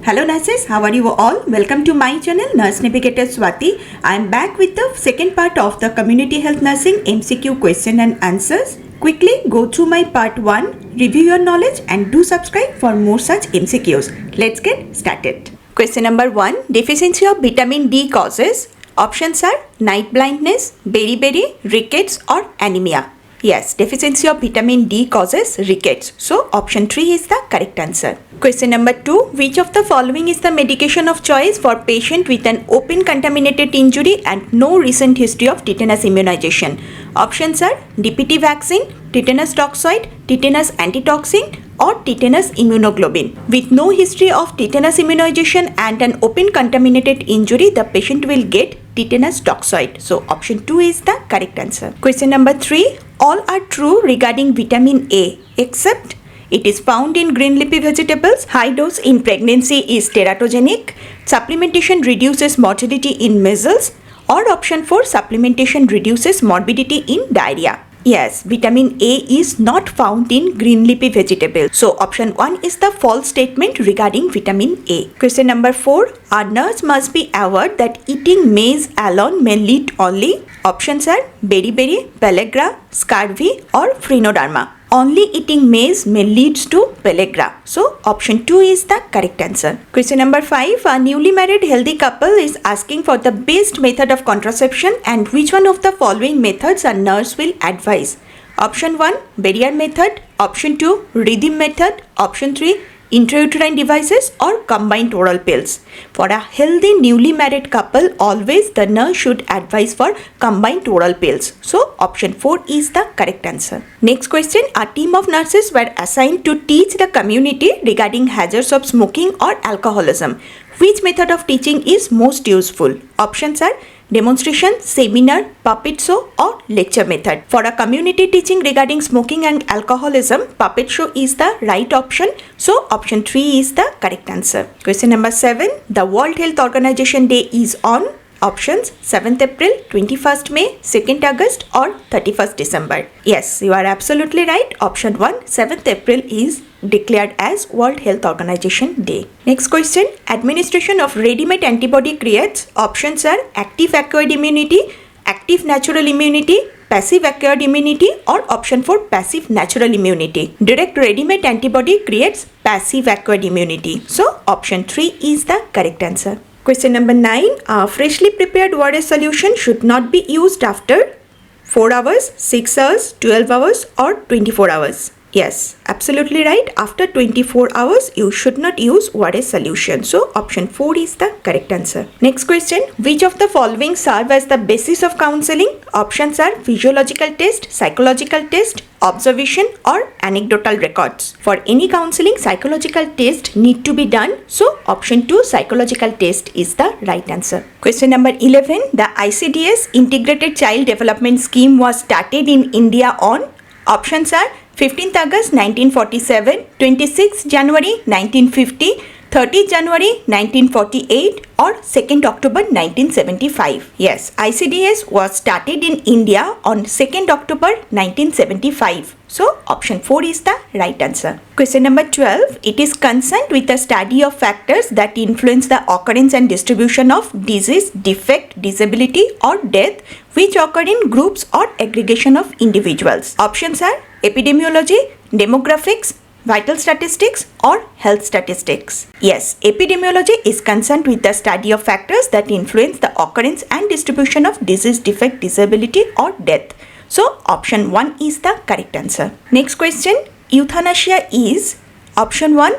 Hello nurses, how are you all? Welcome to my channel Nurse Navigator Swati. I am back with the second part of the Community Health Nursing MCQ question and answers. Quickly go through my part 1, review your knowledge and do subscribe for more such MCQs. Let's get started. Question number 1. Deficiency of vitamin D causes. Options are night blindness, beriberi, rickets or anemia. Yes, deficiency of vitamin D causes rickets. So, option 3 is the correct answer. Question number 2. Which of the following is the medication of choice for patient with an open contaminated injury and no recent history of tetanus immunization? Options are DPT vaccine, tetanus toxoid, tetanus antitoxin or tetanus immunoglobulin. With no history of tetanus immunization and an open contaminated injury, the patient will get tetanus toxoid. So, option 2 is the correct answer. Question number 3. All are true regarding vitamin A except it is found in green leafy vegetables, high dose in pregnancy is teratogenic, supplementation reduces mortality in measles, or option 4 supplementation reduces morbidity in diarrhea. Yes, vitamin A is not found in green leafy vegetables. So, option 1 is the false statement regarding vitamin A. Question number 4. A nurse must be aware that eating maize alone may lead only. Options are beriberi, pellagra, scurvy or phrenoderma. Only eating maize may lead to pellagra. So, option 2 is the correct answer. Question number 5. A newly married healthy couple is asking for the best method of contraception and which one of the following methods a nurse will advise? Option 1. Barrier method. Option 2. Rhythm method. Option 3. Intrauterine devices or combined oral pills. For a healthy newly married couple, always the nurse should advise for combined oral pills. So, option 4 is the correct answer. Next question. A team of nurses were assigned to teach the community regarding hazards of smoking or alcoholism. Which method of teaching is most useful? Options are demonstration, seminar, puppet show or lecture method. For a community teaching regarding smoking and alcoholism, puppet show is the right option. So, option 3 is the correct answer. Question number 7. The World Health Organization Day is on. Options 7th April, 21st May, 2nd August or 31st December. Yes, you are absolutely right. Option 1, 7th April is declared as World Health Organization Day. Next question. Administration of ready-made antibody creates. Options are active acquired immunity, active natural immunity, passive acquired immunity or option 4 passive natural immunity. Direct ready-made antibody creates passive acquired immunity. So, option 3 is the correct answer. Question number 9. A freshly prepared ORS solution should not be used after 4 hours, 6 hours, 12 hours or 24 hours. Yes, absolutely right. After 24 hours, you should not use ORS solution. So, option 4 is the correct answer. Next question. Which of the following serve as the basis of counseling? Options are physiological test, psychological test, observation or anecdotal records. For any counseling, psychological test need to be done. So, option 2 psychological test is the right answer. Question number 11. The ICDS Integrated Child Development Scheme was started in India on. Options are 15th August 1947, 26th January 1950, 30th January 1948 or 2nd October 1975. Yes, ICDS was started in India on 2nd October 1975. So, option 4 is the right answer. Question number 12. It is concerned with the study of factors that influence the occurrence and distribution of disease, defect, disability or death which occur in groups or aggregation of individuals. Options are epidemiology, demographics, vital statistics or health statistics. Yes, epidemiology is concerned with the study of factors that influence the occurrence and distribution of disease, defect, disability or death. So, option 1 is the correct answer. Next question. Euthanasia is option 1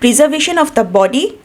preservation of the body,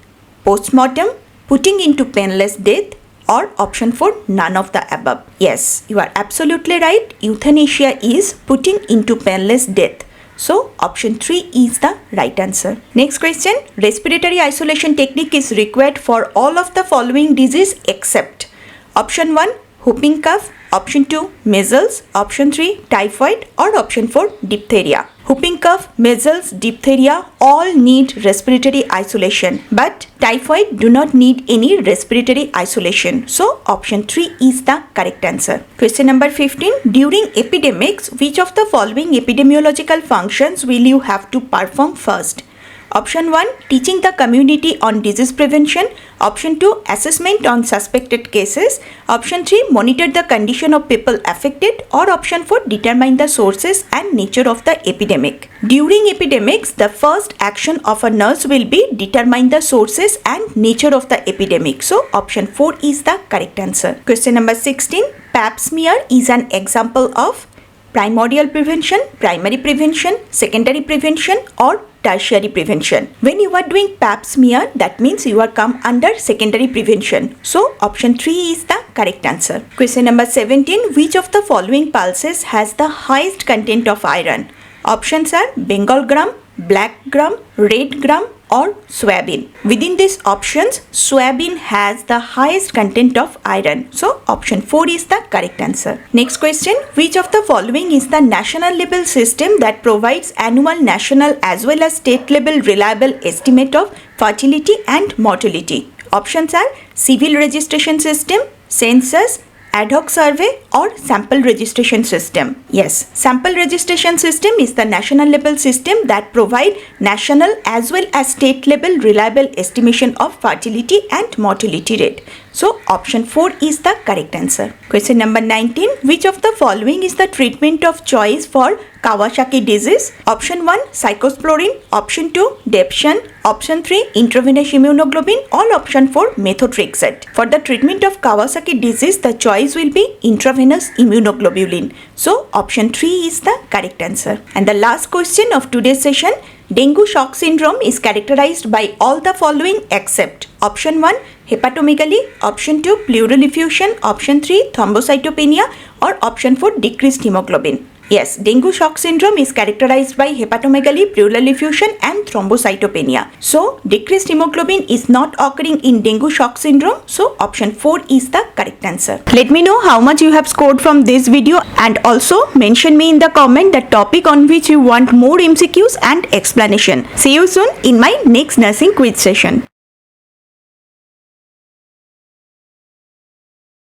postmortem, putting into painless death or option 4 none of the above. Yes, you are absolutely right. Euthanasia is putting into painless death. So, option 3 is the right answer. Next question. Respiratory isolation technique is required for all of the following disease except option 1 whooping cough, option 2 measles, option 3 typhoid or option 4 diphtheria. Whooping cough, measles, diphtheria all need respiratory isolation, but typhoid do not need any respiratory isolation. So, option 3 is the correct answer. Question number 15. During epidemics, which of the following epidemiological functions will you have to perform first? Option 1, teaching the community on disease prevention. Option 2, assessment on suspected cases. Option 3, monitor the condition of people affected. Or option 4, determine the sources and nature of the epidemic. During epidemics, the first action of a nurse will be determine the sources and nature of the epidemic. So option 4 is the correct answer. Question number 16, pap smear is an example of primordial prevention, primary prevention, secondary prevention or tertiary prevention. When you are doing pap smear, that means you are come under secondary prevention. So option 3 is the correct answer. Question number 17, which of the following pulses has the highest content of iron? Options are Bengal gram, black gram, red gram or soybean. Within these options, soybean has the highest content of iron. So option 4 is the correct answer. Next question, which of the following is the national level system that provides annual national as well as state level reliable estimate of fertility and mortality? Options are civil registration system, census, ad hoc survey or sample registration system. Yes, sample registration system is the national level system that provide national as well as state level reliable estimation of fertility and mortality rate. So option 4 is the correct answer. Question number 19, which of the following is the treatment of choice for Kawasaki disease? Option 1, cyclosporin. Option 2, Deption. Option 3, intravenous immunoglobulin. Or option 4, methotrexate. For the treatment of Kawasaki disease, the choice will be intravenous immunoglobulin. So option 3 is the correct answer. And the last question of today's session, dengue shock syndrome is characterized by all the following except option 1, hepatomegaly, option 2, pleural effusion, option 3, thrombocytopenia or option 4, decreased hemoglobin. Yes, dengue shock syndrome is characterized by hepatomegaly, pleural effusion and thrombocytopenia. So, decreased hemoglobin is not occurring in dengue shock syndrome. So, option 4 is the correct answer. Let me know how much you have scored from this video and also mention me in the comment the topic on which you want more MCQs and explanation. See you soon in my next nursing quiz session.